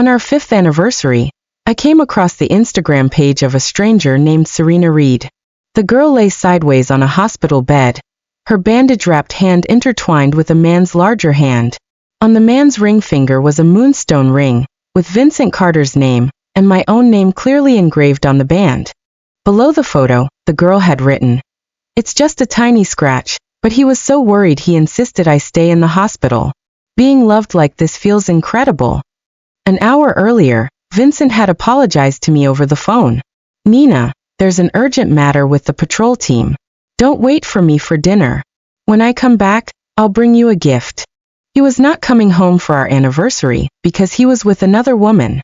On our 5th anniversary, I came across the Instagram page of a stranger named Serena Reed. The girl lay sideways on a hospital bed, her bandage-wrapped hand intertwined with a man's larger hand. On the man's ring finger was a moonstone ring, with Vincent Carter's name, and my own name clearly engraved on the band. Below the photo, the girl had written, "It's just a tiny scratch, but he was so worried he insisted I stay in the hospital. Being loved like this feels incredible." An hour earlier, Vincent had apologized to me over the phone. "Nina, there's an urgent matter with the patrol team. Don't wait for me for dinner. When I come back, I'll bring you a gift." He was not coming home for our anniversary because he was with another woman.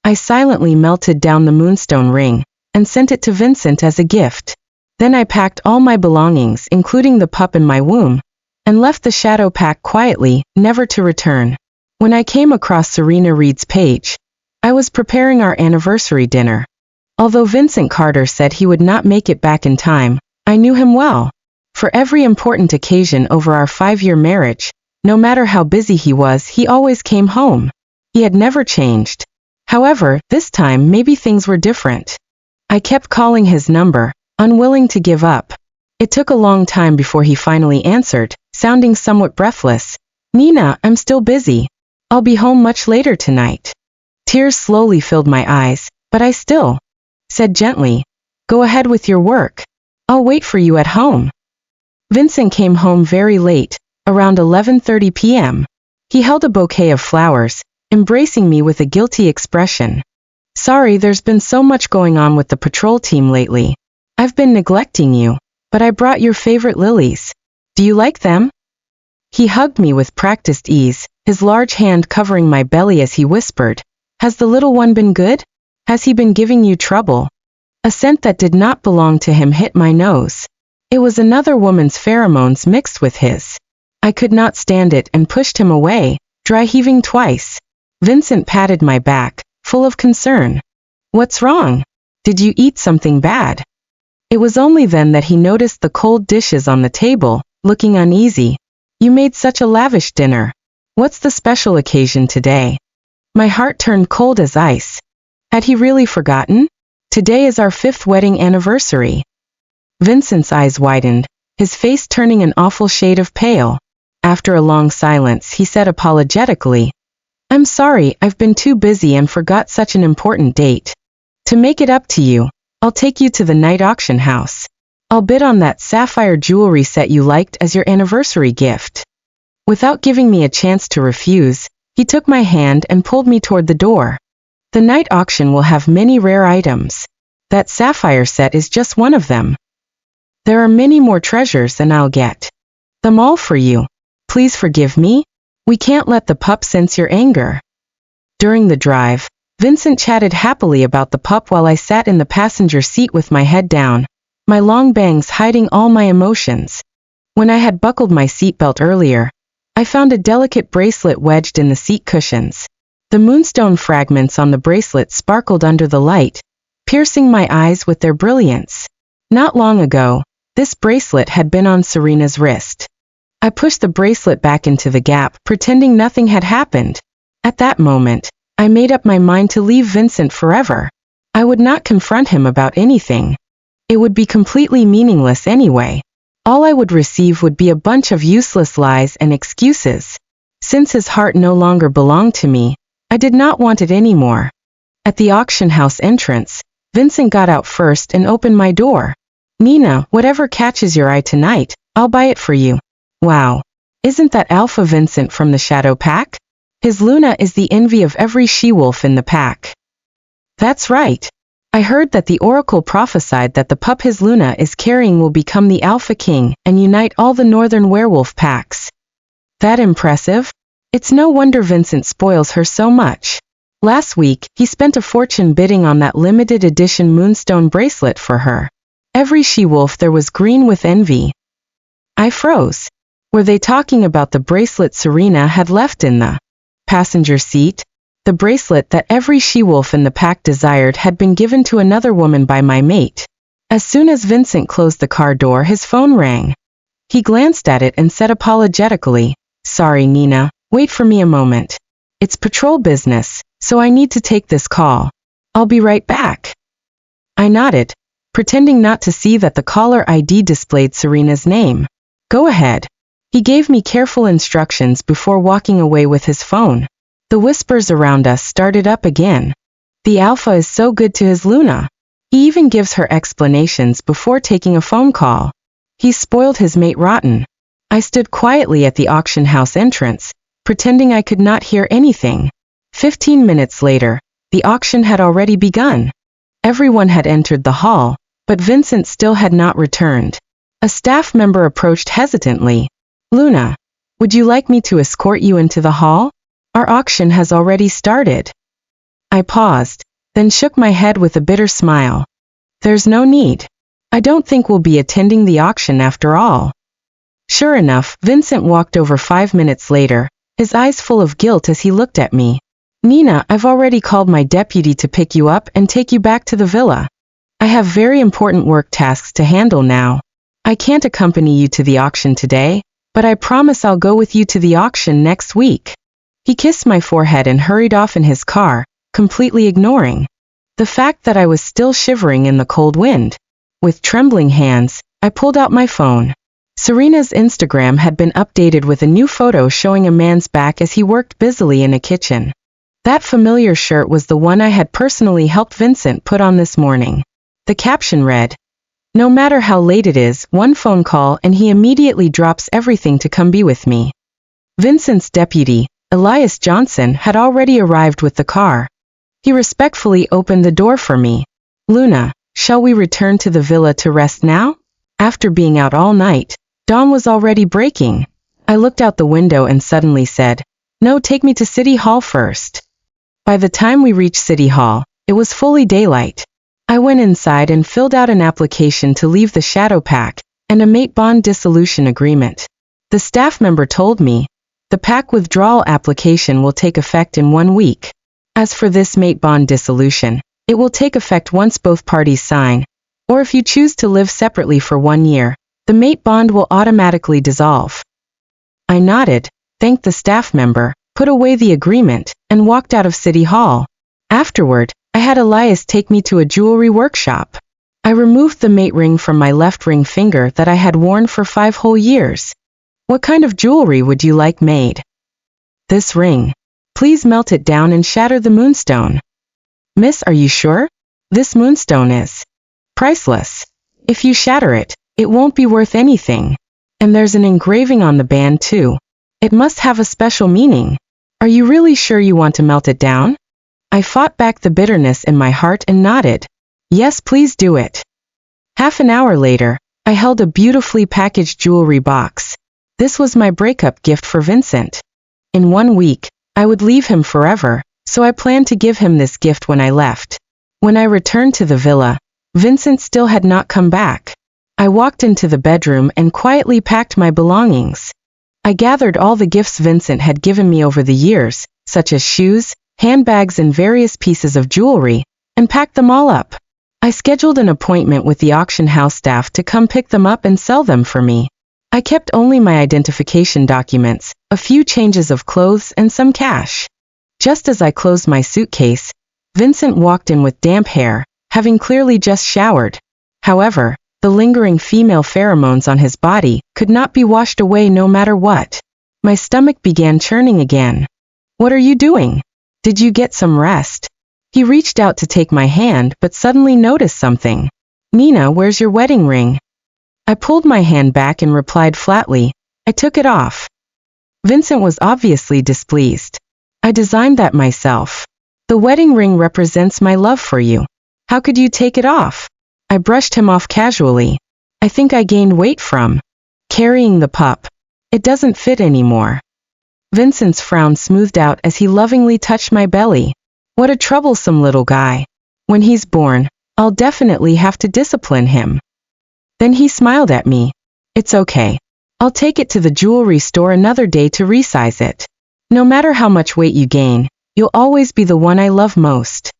I silently melted down the moonstone ring and sent it to Vincent as a gift. Then I packed all my belongings, including the pup in my womb, and left the shadow pack quietly, never to return. When I came across Serena Reed's page, I was preparing our anniversary dinner. Although Vincent Carter said he would not make it back in time, I knew him well. For every important occasion over our 5-year marriage, no matter how busy he was, he always came home. He had never changed. However, this time maybe things were different. I kept calling his number, unwilling to give up. It took a long time before he finally answered, sounding somewhat breathless. "Nina, I'm still busy. I'll be home much later tonight." Tears slowly filled my eyes, but I still said gently, "Go ahead with your work. I'll wait for you at home." Vincent came home very late, around 11:30 p.m. He held a bouquet of flowers, embracing me with a guilty expression. "Sorry, there's been so much going on with the patrol team lately. I've been neglecting you, but I brought your favorite lilies. Do you like them?" He hugged me with practiced ease, his large hand covering my belly as he whispered, "Has the little one been good? Has he been giving you trouble?" A scent that did not belong to him hit my nose. It was another woman's pheromones mixed with his. I could not stand it and pushed him away, dry heaving twice. Vincent patted my back, full of concern. "What's wrong? Did you eat something bad?" It was only then that he noticed the cold dishes on the table, looking uneasy. "You made such a lavish dinner. What's the special occasion today?" My heart turned cold as ice. Had he really forgotten? Today is our 5th wedding anniversary. Vincent's eyes widened, his face turning an awful shade of pale. After a long silence, he said apologetically, "I'm sorry, I've been too busy and forgot such an important date. To make it up to you, I'll take you to the night auction house. I'll bid on that sapphire jewelry set you liked as your anniversary gift." Without giving me a chance to refuse, he took my hand and pulled me toward the door. "The night auction will have many rare items. That sapphire set is just one of them. There are many more treasures and I'll get them all for you. Please forgive me. We can't let the pup sense your anger." During the drive, Vincent chatted happily about the pup while I sat in the passenger seat with my head down, my long bangs hiding all my emotions. When I had buckled my seatbelt earlier, I found a delicate bracelet wedged in the seat cushions. The moonstone fragments on the bracelet sparkled under the light, piercing my eyes with their brilliance. Not long ago, this bracelet had been on Serena's wrist. I pushed the bracelet back into the gap, pretending nothing had happened. At that moment, I made up my mind to leave Vincent forever. I would not confront him about anything. It would be completely meaningless anyway. All I would receive would be a bunch of useless lies and excuses. Since his heart no longer belonged to me, I did not want it anymore. At the auction house entrance, Vincent got out first and opened my door. "Nina, whatever catches your eye tonight, I'll buy it for you." Wow, isn't that Alpha Vincent from the Shadow Pack? His Luna is the envy of every she-wolf in the pack. That's right. I heard that the Oracle prophesied that the pup his Luna is carrying will become the Alpha King and unite all the northern werewolf packs. That impressive? It's no wonder Vincent spoils her so much. Last week, he spent a fortune bidding on that limited edition moonstone bracelet for her. Every she-wolf there was green with envy. I froze. Were they talking about the bracelet Serena had left in the passenger seat? The bracelet that every she-wolf in the pack desired had been given to another woman by my mate. As soon as Vincent closed the car door, his phone rang. He glanced at it and said apologetically, "Sorry, Nina, wait for me a moment. It's patrol business, so I need to take this call. I'll be right back. I nodded, pretending not to see that the caller ID displayed Serena's name. Go ahead. He gave me careful instructions before walking away with his phone. The whispers around us started up again. The alpha is so good to his Luna. He even gives her explanations before taking a phone call. He's spoiled his mate rotten. I stood quietly at the auction house entrance, pretending I could not hear anything. 15 minutes later, the auction had already begun. Everyone had entered the hall, but Vincent still had not returned. A staff member approached hesitantly. Luna, would you like me to escort you into the hall? Our auction has already started. I paused, then shook my head with a bitter smile. There's no need. I don't think we'll be attending the auction after all. Sure enough, Vincent walked over 5 minutes later, his eyes full of guilt as he looked at me. Nina, I've already called my deputy to pick you up and take you back to the villa. I have very important work tasks to handle now. I can't accompany you to the auction today, but I promise I'll go with you to the auction next week. He kissed my forehead and hurried off in his car, completely ignoring the fact that I was still shivering in the cold wind. With trembling hands, I pulled out my phone. Serena's Instagram had been updated with a new photo showing a man's back as he worked busily in a kitchen. That familiar shirt was the one I had personally helped Vincent put on this morning. The caption read, "No matter how late it is, one phone call and he immediately drops everything to come be with me." Vincent's deputy, Elias Johnson, had already arrived with the car. He respectfully opened the door for me. Luna, shall we return to the villa to rest now? After being out all night, dawn was already breaking. I looked out the window and suddenly said, "No, take me to City Hall first." By the time we reached City Hall, it was fully daylight. I went inside and filled out an application to leave the Shadow Pack and a mate bond dissolution agreement. The staff member told me, the pack withdrawal application will take effect in 1 week. As for this mate bond dissolution, it will take effect once both parties sign, or if you choose to live separately for 1 year, the mate bond will automatically dissolve. I nodded, thanked the staff member, put away the agreement, and walked out of City Hall. Afterward, I had Elias take me to a jewelry workshop. I removed the mate ring from my left ring finger that I had worn for 5 whole years. What kind of jewelry would you like made? This ring. Please melt it down and shatter the moonstone. Miss, are you sure? This moonstone is priceless. If you shatter it, it won't be worth anything. And there's an engraving on the band too. It must have a special meaning. Are you really sure you want to melt it down? I fought back the bitterness in my heart and nodded. Yes, please do it. Half an hour later, I held a beautifully packaged jewelry box. This was my breakup gift for Vincent. In 1 week, I would leave him forever, so I planned to give him this gift when I left. When I returned to the villa, Vincent still had not come back. I walked into the bedroom and quietly packed my belongings. I gathered all the gifts Vincent had given me over the years, such as shoes, handbags and various pieces of jewelry, and packed them all up. I scheduled an appointment with the auction house staff to come pick them up and sell them for me. I kept only my identification documents, a few changes of clothes and some cash. Just as I closed my suitcase, Vincent walked in with damp hair, having clearly just showered. However, the lingering female pheromones on his body could not be washed away no matter what. My stomach began churning again. What are you doing? Did you get some rest? He reached out to take my hand but suddenly noticed something. Nina, where's your wedding ring? I pulled my hand back and replied flatly, I took it off. Vincent was obviously displeased. I designed that myself. The wedding ring represents my love for you. How could you take it off? I brushed him off casually. I think I gained weight from carrying the pup. It doesn't fit anymore. Vincent's frown smoothed out as he lovingly touched my belly. What a troublesome little guy. When he's born, I'll definitely have to discipline him. Then he smiled at me. It's okay. I'll take it to the jewelry store another day to resize it. No matter how much weight you gain, you'll always be the one I love most.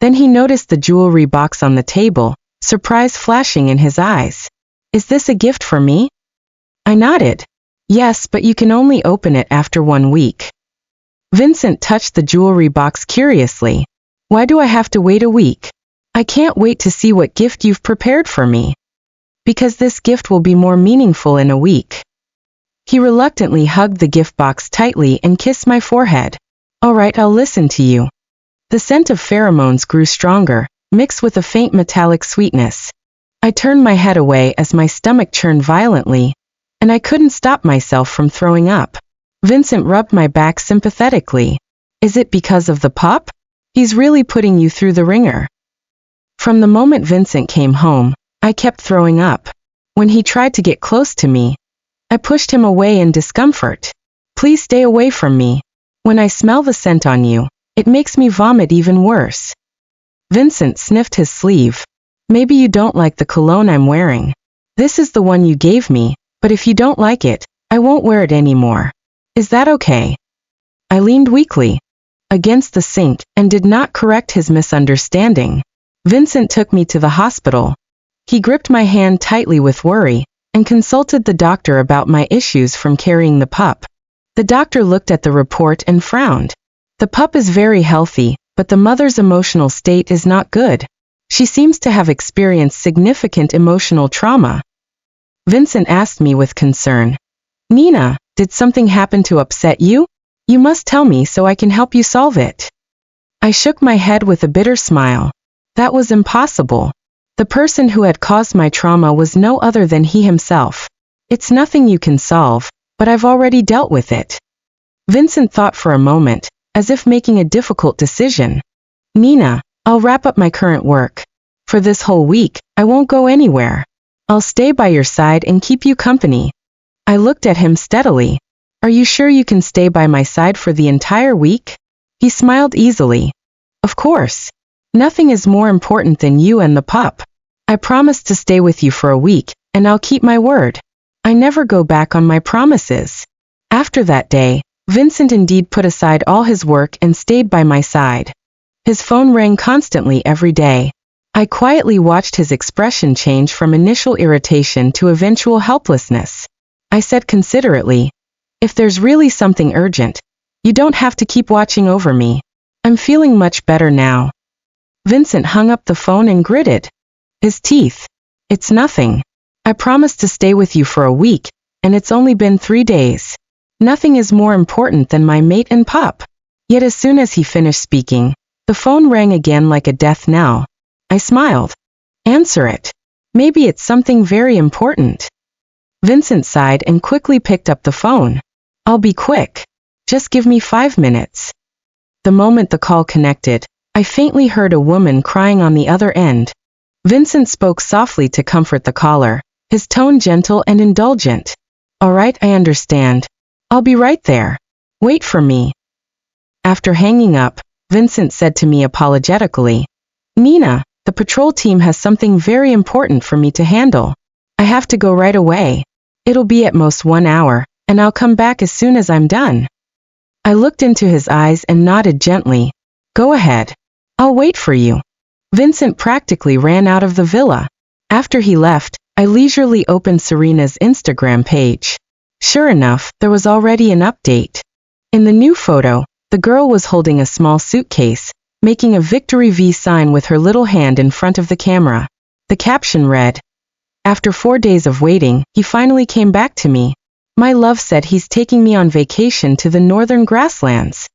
Then he noticed the jewelry box on the table, surprise flashing in his eyes. Is this a gift for me? I nodded. Yes, but you can only open it after 1 week. Vincent touched the jewelry box curiously. Why do I have to wait a week? I can't wait to see what gift you've prepared for me. Because this gift will be more meaningful in a week. He reluctantly hugged the gift box tightly and kissed my forehead. All right, I'll listen to you. The scent of pheromones grew stronger, mixed with a faint metallic sweetness. I turned my head away as my stomach churned violently, and I couldn't stop myself from throwing up. Vincent rubbed my back sympathetically. Is it because of the pup? He's really putting you through the ringer. From the moment Vincent came home, I kept throwing up. When he tried to get close to me, I pushed him away in discomfort. Please stay away from me. When I smell the scent on you, it makes me vomit even worse. Vincent sniffed his sleeve. Maybe you don't like the cologne I'm wearing. This is the one you gave me, but if you don't like it, I won't wear it anymore. Is that okay? I leaned weakly against the sink and did not correct his misunderstanding. Vincent took me to the hospital. He gripped my hand tightly with worry and consulted the doctor about my issues from carrying the pup. The doctor looked at the report and frowned. The pup is very healthy, but the mother's emotional state is not good. She seems to have experienced significant emotional trauma. Vincent asked me with concern. Nina, did something happen to upset you? You must tell me so I can help you solve it. I shook my head with a bitter smile. That was impossible. The person who had caused my trauma was no other than he himself. It's nothing you can solve, but I've already dealt with it. Vincent thought for a moment, as if making a difficult decision. Nina, I'll wrap up my current work. For this whole week, I won't go anywhere. I'll stay by your side and keep you company. I looked at him steadily. Are you sure you can stay by my side for the entire week? He smiled easily. Of course. Nothing is more important than you and the pup. I promised to stay with you for a week, and I'll keep my word. I never go back on my promises. After that day, Vincent indeed put aside all his work and stayed by my side. His phone rang constantly every day. I quietly watched his expression change from initial irritation to eventual helplessness. I said considerately, if there's really something urgent, you don't have to keep watching over me. I'm feeling much better now. Vincent hung up the phone and gritted his teeth. It's nothing. I promised to stay with you for a week, and it's only been 3 days. Nothing is more important than my mate and pup. Yet as soon as he finished speaking, the phone rang again like a death knell. I smiled. Answer it. Maybe it's something very important. Vincent sighed and quickly picked up the phone. I'll be quick. Just give me 5 minutes. The moment the call connected, I faintly heard a woman crying on the other end. Vincent spoke softly to comfort the caller, his tone gentle and indulgent. All right, I understand. I'll be right there. Wait for me. After hanging up, Vincent said to me apologetically, Nina, the patrol team has something very important for me to handle. I have to go right away. It'll be at most 1 hour, and I'll come back as soon as I'm done. I looked into his eyes and nodded gently. Go ahead. I'll wait for you. Vincent practically ran out of the villa. After he left, I leisurely opened Serena's Instagram page. Sure enough, there was already an update. In the new photo, the girl was holding a small suitcase, making a victory V sign with her little hand in front of the camera. The caption read, After 4 days of waiting, he finally came back to me. My love said he's taking me on vacation to the northern grasslands.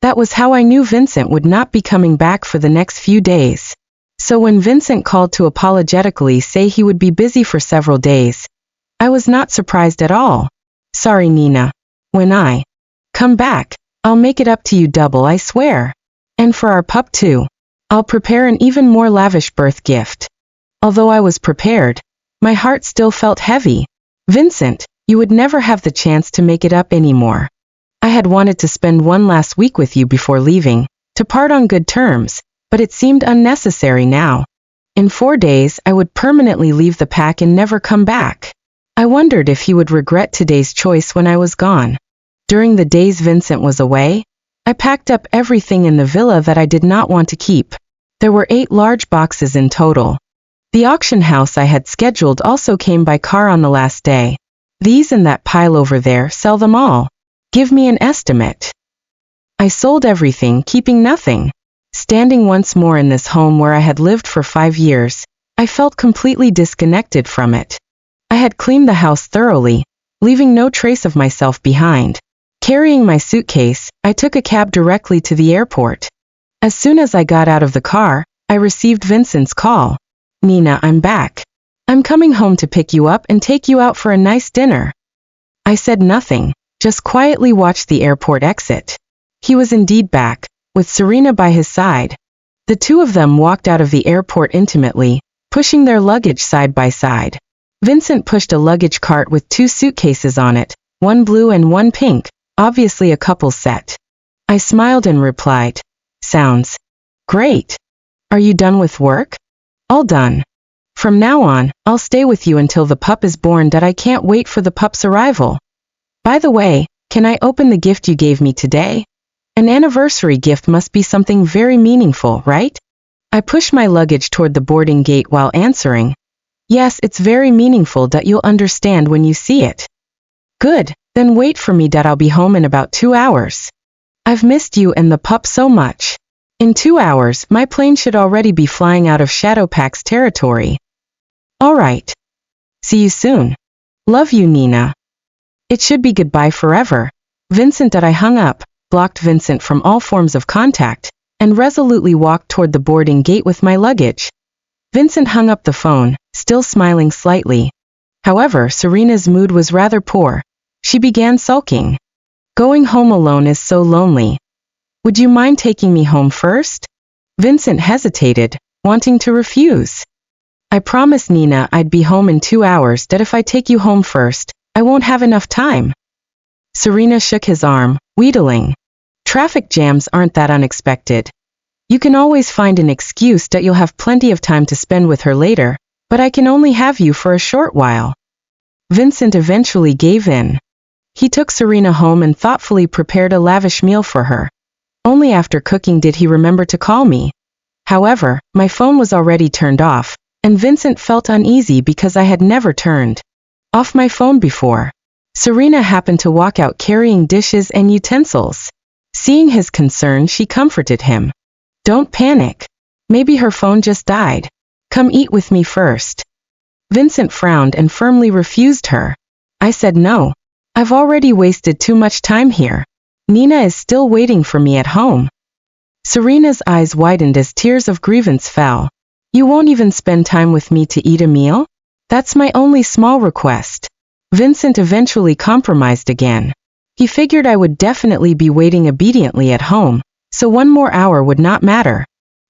That was how I knew Vincent would not be coming back for the next few days. So when Vincent called to apologetically say he would be busy for several days, I was not surprised at all. Sorry, Nina. When I come back, I'll make it up to you double, I swear. And for our pup too. I'll prepare an even more lavish birth gift. Although I was prepared, my heart still felt heavy. Vincent, you would never have the chance to make it up anymore. I had wanted to spend one last week with you before leaving, to part on good terms, but it seemed unnecessary now. In 4 days, I would permanently leave the pack and never come back. I wondered if he would regret today's choice when I was gone. During the days Vincent was away, I packed up everything in the villa that I did not want to keep. There were 8 large boxes in total. The auction house I had scheduled also came by car on the last day. These and that pile over there, sell them all. Give me an estimate. I sold everything, keeping nothing. Standing once more in this home where I had lived for 5 years, I felt completely disconnected from it. I had cleaned the house thoroughly, leaving no trace of myself behind. Carrying my suitcase, I took a cab directly to the airport. As soon as I got out of the car, I received Vincent's call. "Nina, I'm back. I'm coming home to pick you up and take you out for a nice dinner." I said nothing, just quietly watched the airport exit. He was indeed back, with Serena by his side. The two of them walked out of the airport intimately, pushing their luggage side by side. Vincent pushed a luggage cart with 2 suitcases on it, one blue and one pink, obviously a couple set. I smiled and replied, "Sounds great. Are you done with work?" "All done. From now on, I'll stay with you until the pup is born. That I can't wait for the pup's arrival. By the way, can I open the gift you gave me today? An anniversary gift must be something very meaningful, right?" I pushed my luggage toward the boarding gate while answering, "Yes, it's very meaningful. That you'll understand when you see it." "Good, then wait for me. That I'll be home in about 2 hours. I've missed you and the pup so much. In 2 hours, my plane should already be flying out of Shadowpack's territory." "All right. See you soon. Love you, Nina." It should be goodbye forever. Vincent. That I hung up, blocked Vincent from all forms of contact, and resolutely walked toward the boarding gate with my luggage. Vincent hung up the phone, still smiling slightly. However, Serena's mood was rather poor. She began sulking. "Going home alone is so lonely. Would you mind taking me home first?" Vincent hesitated, wanting to refuse. "I promised Nina I'd be home in 2 hours. That if I take you home first, I won't have enough time." Serena shook his arm, wheedling. "Traffic jams aren't that unexpected. You can always find an excuse. That you'll have plenty of time to spend with her later, but I can only have you for a short while." Vincent eventually gave in. He took Serena home and thoughtfully prepared a lavish meal for her. Only after cooking did he remember to call me. However, my phone was already turned off, and Vincent felt uneasy because I had never turned off my phone before. Serena happened to walk out carrying dishes and utensils. Seeing his concern, she comforted him. "Don't panic. Maybe her phone just died. Come eat with me first." Vincent frowned and firmly refused her. I said no. I've already wasted too much time here. Nina is still waiting for me at home. Serena's eyes widened as tears of grievance fell. "You won't even spend time with me to eat a meal? That's my only small request." Vincent eventually compromised again. He figured I would definitely be waiting obediently at home, so 1 more hour would not matter.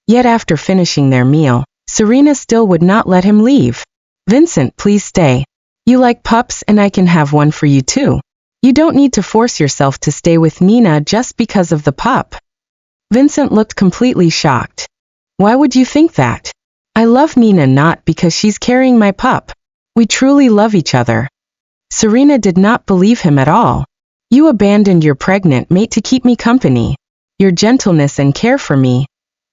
Yet after finishing their meal, Serena still would not let him leave. "Vincent, please stay. You like pups and I can have one for you too. You don't need to force yourself to stay with Nina just because of the pup." Vincent looked completely shocked. "Why would you think that? I love Nina not because she's carrying my pup. We truly love each other." Serena did not believe him at all. "You abandoned your pregnant mate to keep me company. Your gentleness and care for me,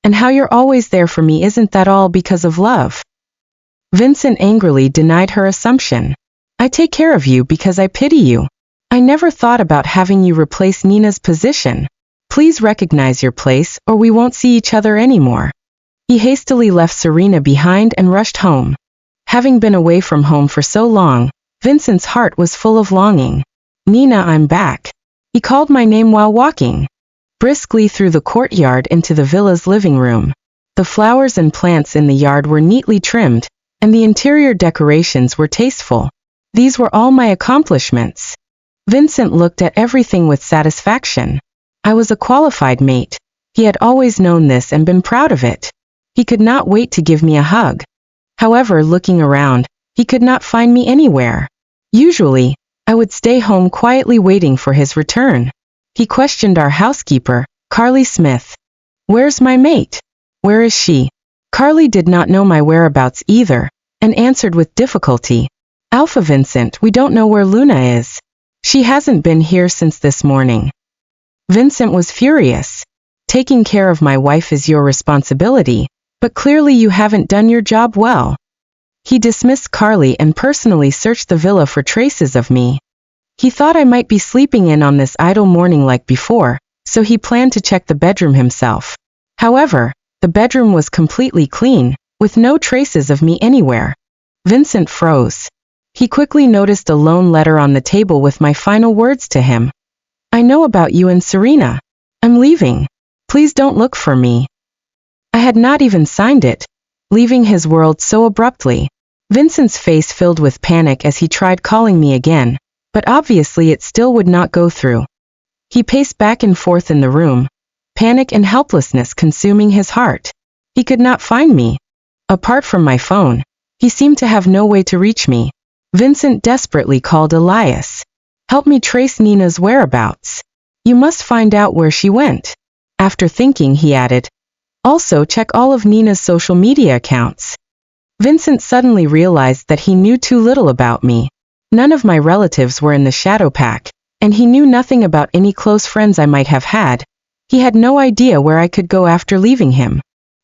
and how you're always there for me, isn't that all because of love?" Vincent angrily denied her assumption. "I take care of you because I pity you. I never thought about having you replace Nina's position. Please recognize your place or we won't see each other anymore." He hastily left Serena behind and rushed home. Having been away from home for so long, Vincent's heart was full of longing. "Nina, I'm back." He called my name while walking briskly through the courtyard into the villa's living room. The flowers and plants in the yard were neatly trimmed, and the interior decorations were tasteful. These were all my accomplishments. Vincent looked at everything with satisfaction. I was a qualified mate. He had always known this and been proud of it. He could not wait to give me a hug. However, looking around, he could not find me anywhere. Usually, I would stay home quietly waiting for his return. He questioned our housekeeper, Carly Smith. "Where's my mate? Where is she?" Carly did not know my whereabouts either, and answered with difficulty. "Alpha Vincent, we don't know where Luna is. She hasn't been here since this morning." Vincent was furious. "Taking care of my wife is your responsibility, but clearly you haven't done your job well." He dismissed Carly and personally searched the villa for traces of me. He thought I might be sleeping in on this idle morning like before, so he planned to check the bedroom himself. However, the bedroom was completely clean, with no traces of me anywhere. Vincent froze. He quickly noticed a lone letter on the table with my final words to him. I know about you and Serena. I'm leaving. Please don't look for me. I had not even signed it, leaving his world so abruptly. Vincent's face filled with panic as he tried calling me again, but obviously it still would not go through. He paced back and forth in the room, panic and helplessness consuming his heart. He could not find me. Apart from my phone, he seemed to have no way to reach me. Vincent desperately called Elias. Help me trace Nina's whereabouts. You must find out where she went. After thinking, he added, also check all of Nina's social media accounts. Vincent suddenly realized that he knew too little about me. None of my relatives were in the shadow pack, and he knew nothing about any close friends I might have had. He had no idea where I could go after leaving him.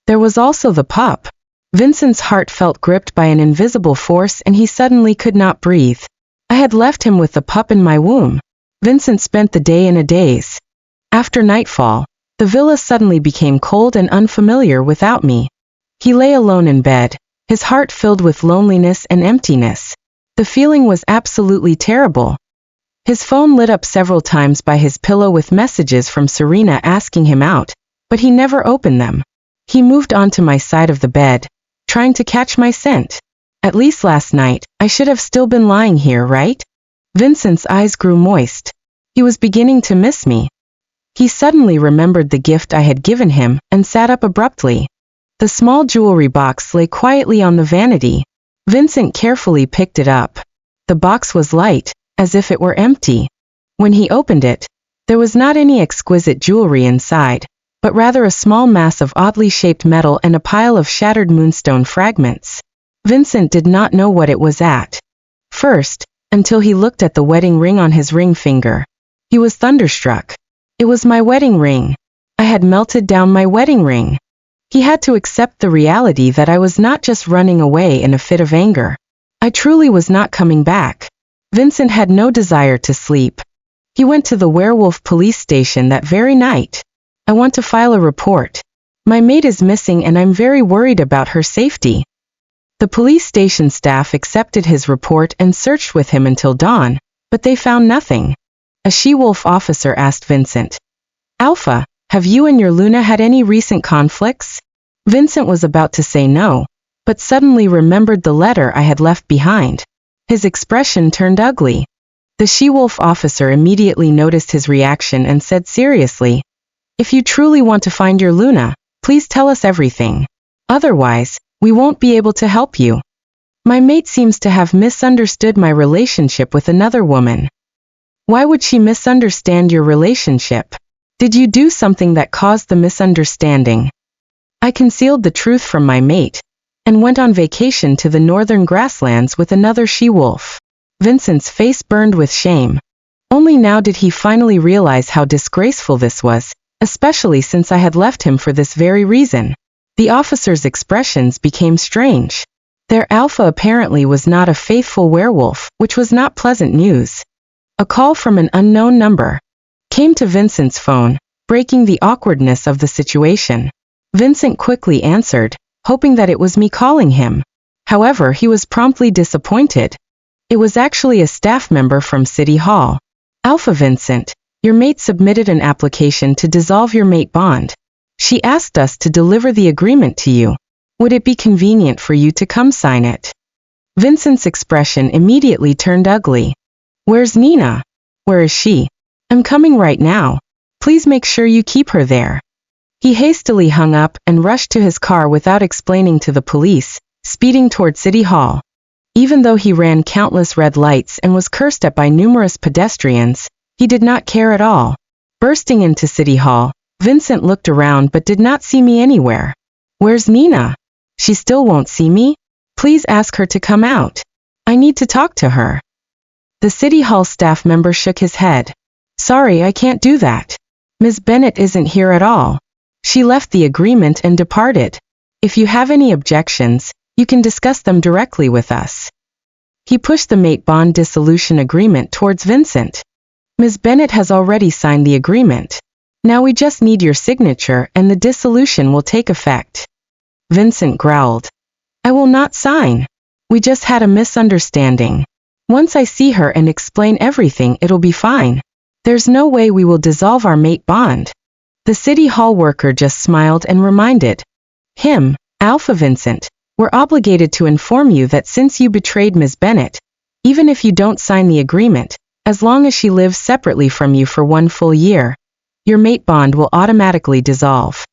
There was also the pup. Vincent's heart felt gripped by an invisible force and he suddenly could not breathe. I had left him with the pup in my womb. Vincent spent the day in a daze. After nightfall, the villa suddenly became cold and unfamiliar without me. He lay alone in bed, his heart filled with loneliness and emptiness. The feeling was absolutely terrible. His phone lit up several times by his pillow with messages from Serena asking him out, but he never opened them. He moved onto my side of the bed, trying to catch my scent. At least last night, I should have still been lying here, right? Vincent's eyes grew moist. He was beginning to miss me. He suddenly remembered the gift I had given him and sat up abruptly. The small jewelry box lay quietly on the vanity. Vincent carefully picked it up. The box was light, as if it were empty. When he opened it, there was not any exquisite jewelry inside, but rather a small mass of oddly shaped metal and a pile of shattered moonstone fragments. Vincent did not know what it was at first, until he looked at the wedding ring on his ring finger. He was thunderstruck. It was my wedding ring. I had melted down my wedding ring. He had to accept the reality that I was not just running away in a fit of anger. I truly was not coming back. Vincent had no desire to sleep. He went to the werewolf police station that very night. I want to file a report. My maid is missing and I'm very worried about her safety. The police station staff accepted his report and searched with him until dawn, but they found nothing. A she-wolf officer asked Vincent, Alpha, have you and your Luna had any recent conflicts? Vincent was about to say no, but suddenly remembered the letter I had left behind. His expression turned ugly. The she-wolf officer immediately noticed his reaction and said seriously, if you truly want to find your Luna, please tell us everything. Otherwise, we won't be able to help you. My mate seems to have misunderstood my relationship with another woman. Why would she misunderstand your relationship? Did you do something that caused the misunderstanding? I concealed the truth from my mate, and went on vacation to the northern grasslands with another she-wolf. Vincent's face burned with shame. Only now did he finally realize how disgraceful this was, especially since I had left him for this very reason. The officer's expressions became strange. Their Alpha apparently was not a faithful werewolf, which was not pleasant news. A call from an unknown number came to Vincent's phone, breaking the awkwardness of the situation. Vincent quickly answered, hoping that it was me calling him. However, he was promptly disappointed. It was actually a staff member from City Hall. Alpha Vincent, your mate submitted an application to dissolve your mate bond. She asked us to deliver the agreement to you. Would it be convenient for you to come sign it? Vincent's expression immediately turned ugly. Where's Nina? Where is she? I'm coming right now. Please make sure you keep her there. He hastily hung up and rushed to his car without explaining to the police, speeding toward City Hall. Even though he ran countless red lights and was cursed at by numerous pedestrians, he did not care at all. Bursting into City Hall, Vincent looked around but did not see me anywhere. Where's Nina? She still won't see me? Please ask her to come out. I need to talk to her. The City Hall staff member shook his head. Sorry, I can't do that. Ms. Bennett isn't here at all. She left the agreement and departed. If you have any objections, you can discuss them directly with us. He pushed the mate bond dissolution agreement towards Vincent. Ms. Bennett has already signed the agreement. Now we just need your signature and the dissolution will take effect. Vincent growled. I will not sign. We just had a misunderstanding. Once I see her and explain everything, it'll be fine. There's no way we will dissolve our mate bond. The city hall worker just smiled and reminded him, Alpha Vincent, we're obligated to inform you that since you betrayed Ms. Bennett, even if you don't sign the agreement, as long as she lives separately from you for 1 full year, your mate bond will automatically dissolve.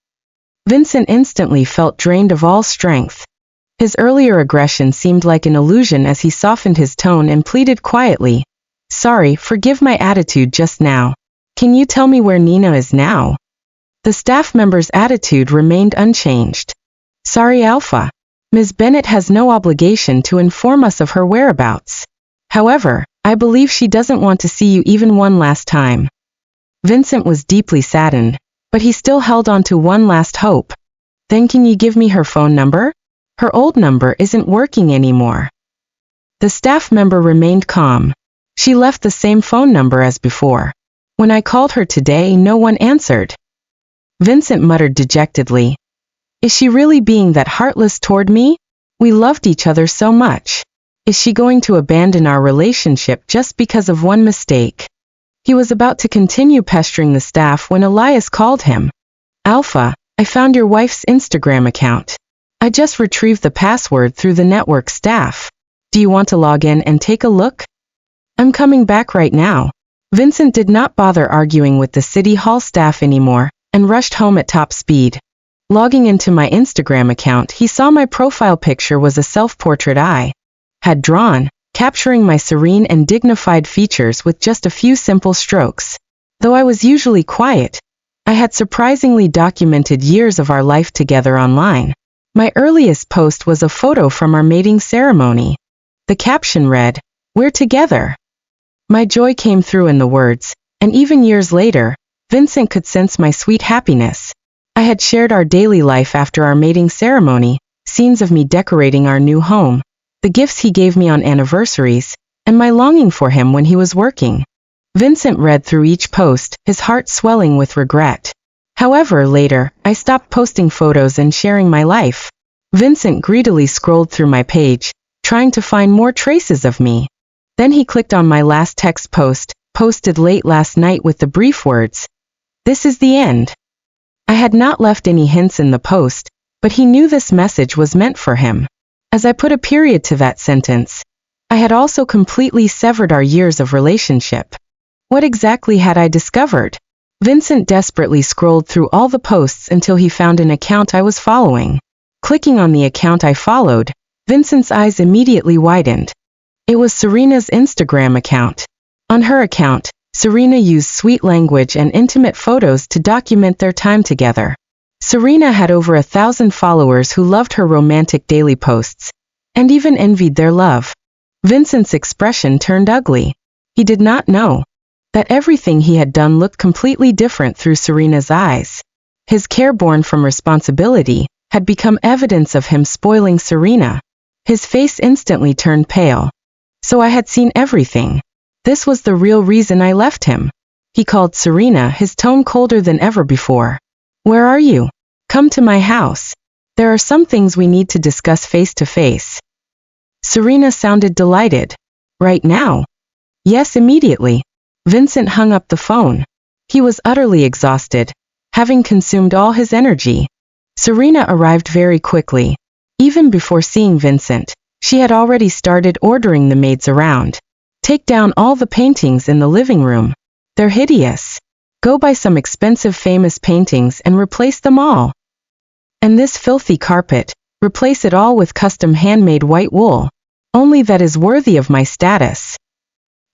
Vincent instantly felt drained of all strength. His earlier aggression seemed like an illusion as he softened his tone and pleaded quietly, Sorry, forgive my attitude just now. Can you tell me where Nina is now? The staff member's attitude remained unchanged. Sorry, Alpha. Ms. Bennett has no obligation to inform us of her whereabouts. However, I believe she doesn't want to see you even one last time. Vincent was deeply saddened, but he still held on to one last hope. Then can you give me her phone number? Her old number isn't working anymore. The staff member remained calm. She left the same phone number as before. When I called her today, no one answered. Vincent muttered dejectedly. Is she really being that heartless toward me? We loved each other so much. Is she going to abandon our relationship just because of one mistake? He was about to continue pestering the staff when Elias called him. Alpha, I found your wife's Instagram account. I just retrieved the password through the network staff. Do you want to log in and take a look? I'm coming back right now. Vincent did not bother arguing with the city hall staff anymore, and rushed home at top speed. Logging into my Instagram account, he saw my profile picture was a self-portrait I had drawn, capturing my serene and dignified features with just a few simple strokes. Though I was usually quiet, I had surprisingly documented years of our life together online. My earliest post was a photo from our mating ceremony. The caption read, We're together. My joy came through in the words, and even years later, Vincent could sense my sweet happiness. I had shared our daily life after our mating ceremony, scenes of me decorating our new home, the gifts he gave me on anniversaries, and my longing for him when he was working. Vincent read through each post, his heart swelling with regret. However, later, I stopped posting photos and sharing my life. Vincent greedily scrolled through my page, trying to find more traces of me. Then he clicked on my last text post, posted late last night with the brief words, This is the end. I had not left any hints in the post, but he knew this message was meant for him. As I put a period to that sentence, I had also completely severed our years of relationship. What exactly had I discovered? Vincent desperately scrolled through all the posts until he found an account I was following. Clicking on the account I followed, Vincent's eyes immediately widened. It was Serena's Instagram account. On her account, Serena used sweet language and intimate photos to document their time together. Serena had over 1,000 followers who loved her romantic daily posts, and even envied their love. Vincent's expression turned ugly. He did not know that everything he had done looked completely different through Serena's eyes. His care born from responsibility had become evidence of him spoiling Serena. His face instantly turned pale. So I had seen everything. This was the real reason I left him. He called Serena, his tone colder than ever before. Where are you? Come to my house. There are some things we need to discuss face to face. Serena sounded delighted. Right now? Yes, immediately. Vincent hung up the phone. He was utterly exhausted, having consumed all his energy. Serena arrived very quickly. Even before seeing Vincent, she had already started ordering the maids around. Take down all the paintings in the living room. They're hideous. Go buy some expensive famous paintings and replace them all. And this filthy carpet, replace it all with custom handmade white wool. Only that is worthy of my status.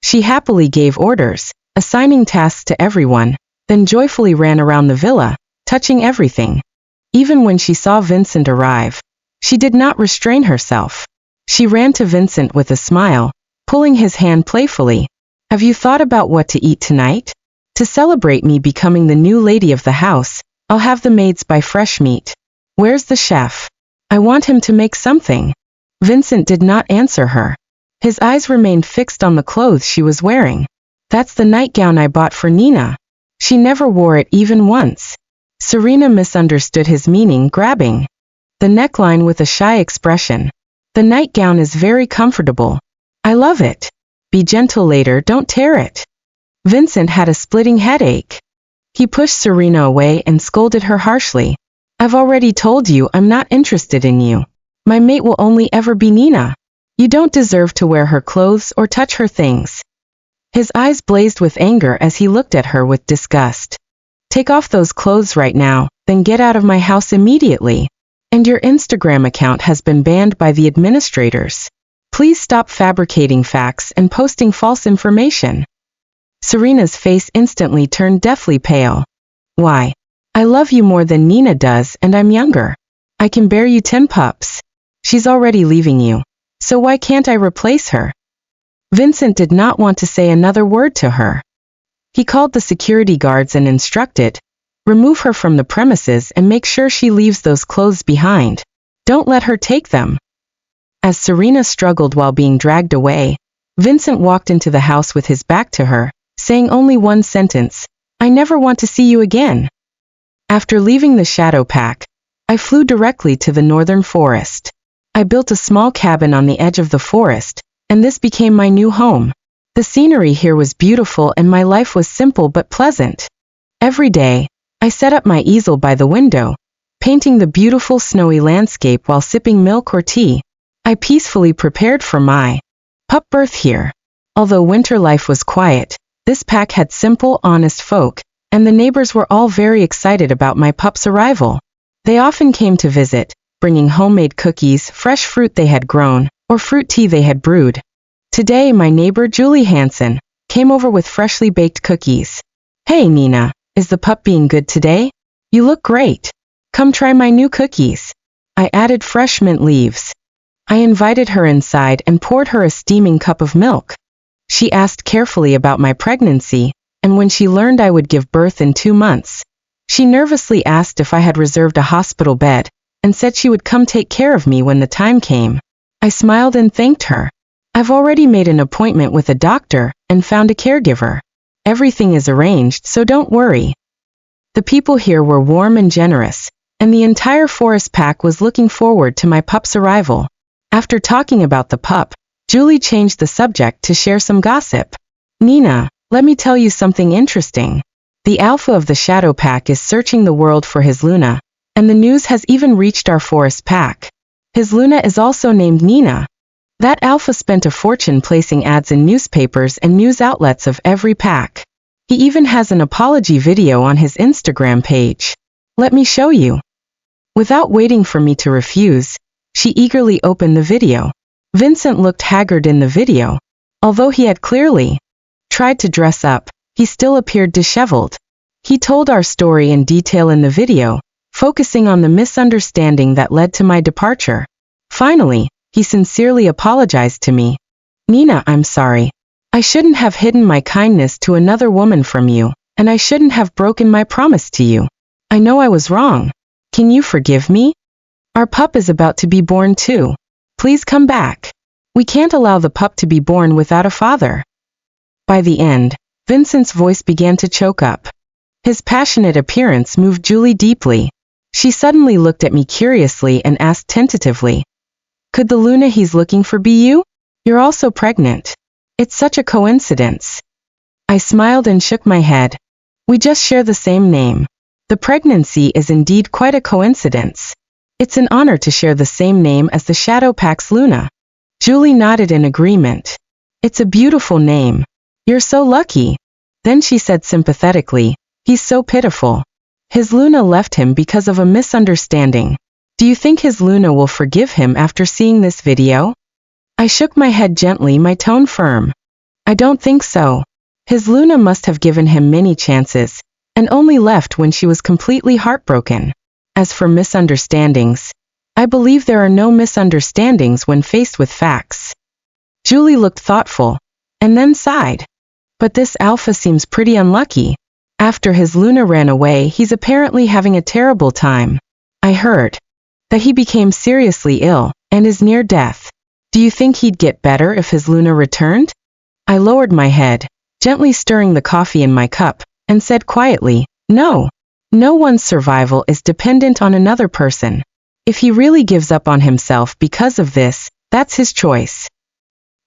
She happily gave orders, assigning tasks to everyone, then joyfully ran around the villa, touching everything. Even when she saw Vincent arrive, she did not restrain herself. She ran to Vincent with a smile, pulling his hand playfully. Have you thought about what to eat tonight? To celebrate me becoming the new lady of the house, I'll have the maids buy fresh meat. Where's the chef? I want him to make something. Vincent did not answer her. His eyes remained fixed on the clothes she was wearing. That's the nightgown I bought for Nina. She never wore it even once. Serena misunderstood his meaning, grabbing the neckline with a shy expression. The nightgown is very comfortable. I love it. Be gentle later, don't tear it. Vincent had a splitting headache. He pushed Serena away and scolded her harshly. I've already told you I'm not interested in you. My mate will only ever be Nina. You don't deserve to wear her clothes or touch her things. His eyes blazed with anger as he looked at her with disgust. Take off those clothes right now, then get out of my house immediately. And your Instagram account has been banned by the administrators. Please stop fabricating facts and posting false information. Serena's face instantly turned deathly pale. Why? I love you more than Nina does, and I'm younger. I can bear you 10 pups. She's already leaving you. So why can't I replace her? Vincent did not want to say another word to her. He called the security guards and instructed, remove her from the premises and make sure she leaves those clothes behind. Don't let her take them. As Serena struggled while being dragged away, Vincent walked into the house with his back to her, saying only one sentence, I never want to see you again. After leaving the Shadow Pack, I flew directly to the northern forest. I built a small cabin on the edge of the forest, and this became my new home. The scenery here was beautiful and my life was simple but pleasant. Every day, I set up my easel by the window, painting the beautiful snowy landscape while sipping milk or tea. I peacefully prepared for my pup birth here. Although winter life was quiet, this pack had simple, honest folk, and the neighbors were all very excited about my pup's arrival. They often came to visit, bringing homemade cookies, fresh fruit they had grown, or fruit tea they had brewed. Today my neighbor Julie Hansen came over with freshly baked cookies. Hey Nina, is the pup being good today? You look great. Come try my new cookies. I added fresh mint leaves. I invited her inside and poured her a steaming cup of milk. She asked carefully about my pregnancy, and when she learned I would give birth in 2 months, she nervously asked if I had reserved a hospital bed, and said she would come take care of me when the time came. I smiled and thanked her. I've already made an appointment with a doctor and found a caregiver. Everything is arranged, so don't worry. The people here were warm and generous, and the entire forest pack was looking forward to my pup's arrival. After talking about the pup, Julie changed the subject to share some gossip. Nina, let me tell you something interesting. The alpha of the Shadow Pack is searching the world for his Luna, and the news has even reached our forest pack. His Luna is also named Nina. That alpha spent a fortune placing ads in newspapers and news outlets of every pack. He even has an apology video on his Instagram page. Let me show you. Without waiting for me to refuse, she eagerly opened the video. Vincent looked haggard in the video. Although he had clearly tried to dress up, he still appeared disheveled. He told our story in detail in the video, focusing on the misunderstanding that led to my departure. Finally, he sincerely apologized to me. Nina, I'm sorry. I shouldn't have hidden my kindness to another woman from you, and I shouldn't have broken my promise to you. I know I was wrong. Can you forgive me? Our pup is about to be born too. Please come back. We can't allow the pup to be born without a father. By the end, Vincent's voice began to choke up. His passionate appearance moved Julie deeply. She suddenly looked at me curiously and asked tentatively, could the Luna he's looking for be you? You're also pregnant. It's such a coincidence. I smiled and shook my head. We just share the same name. The pregnancy is indeed quite a coincidence. It's an honor to share the same name as the Shadow Pack's Luna. Julie nodded in agreement. It's a beautiful name. You're so lucky. Then she said sympathetically, he's so pitiful. His Luna left him because of a misunderstanding. Do you think his Luna will forgive him after seeing this video? I shook my head gently, my tone firm. I don't think so. His Luna must have given him many chances, and only left when she was completely heartbroken. As for misunderstandings, I believe there are no misunderstandings when faced with facts. Julie looked thoughtful, and then sighed. But this alpha seems pretty unlucky. After his Luna ran away, he's apparently having a terrible time. I heard that he became seriously ill, and is near death. Do you think he'd get better if his Luna returned? I lowered my head, gently stirring the coffee in my cup, and said quietly, "No. No one's survival is dependent on another person. If he really gives up on himself because of this, that's his choice."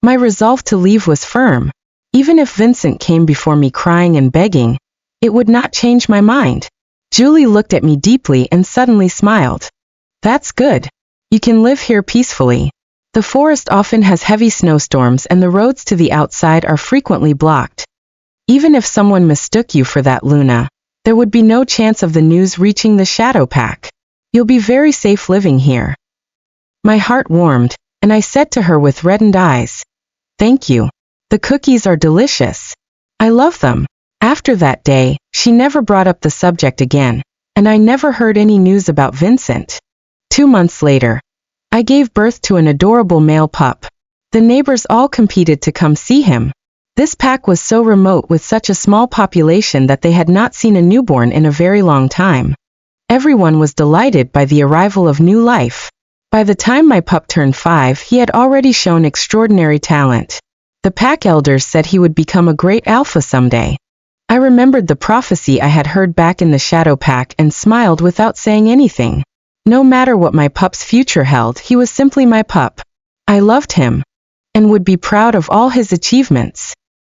My resolve to leave was firm. Even if Vincent came before me crying and begging, it would not change my mind. Julie looked at me deeply and suddenly smiled. "That's good. You can live here peacefully. The forest often has heavy snowstorms and the roads to the outside are frequently blocked. Even if someone mistook you for that Luna, there would be no chance of the news reaching the Shadow Pack. You'll be very safe living here." My heart warmed, and I said to her with reddened eyes, "Thank you. The cookies are delicious. I love them." After that day, she never brought up the subject again, and I never heard any news about Vincent. 2 months later, I gave birth to an adorable male pup. The neighbors all competed to come see him. This pack was so remote with such a small population that they had not seen a newborn in a very long time. Everyone was delighted by the arrival of new life. By the time my pup turned 5, he had already shown extraordinary talent. The pack elders said he would become a great alpha someday. I remembered the prophecy I had heard back in the Shadow Pack and smiled without saying anything. No matter what my pup's future held, he was simply my pup. I loved him, and would be proud of all his achievements.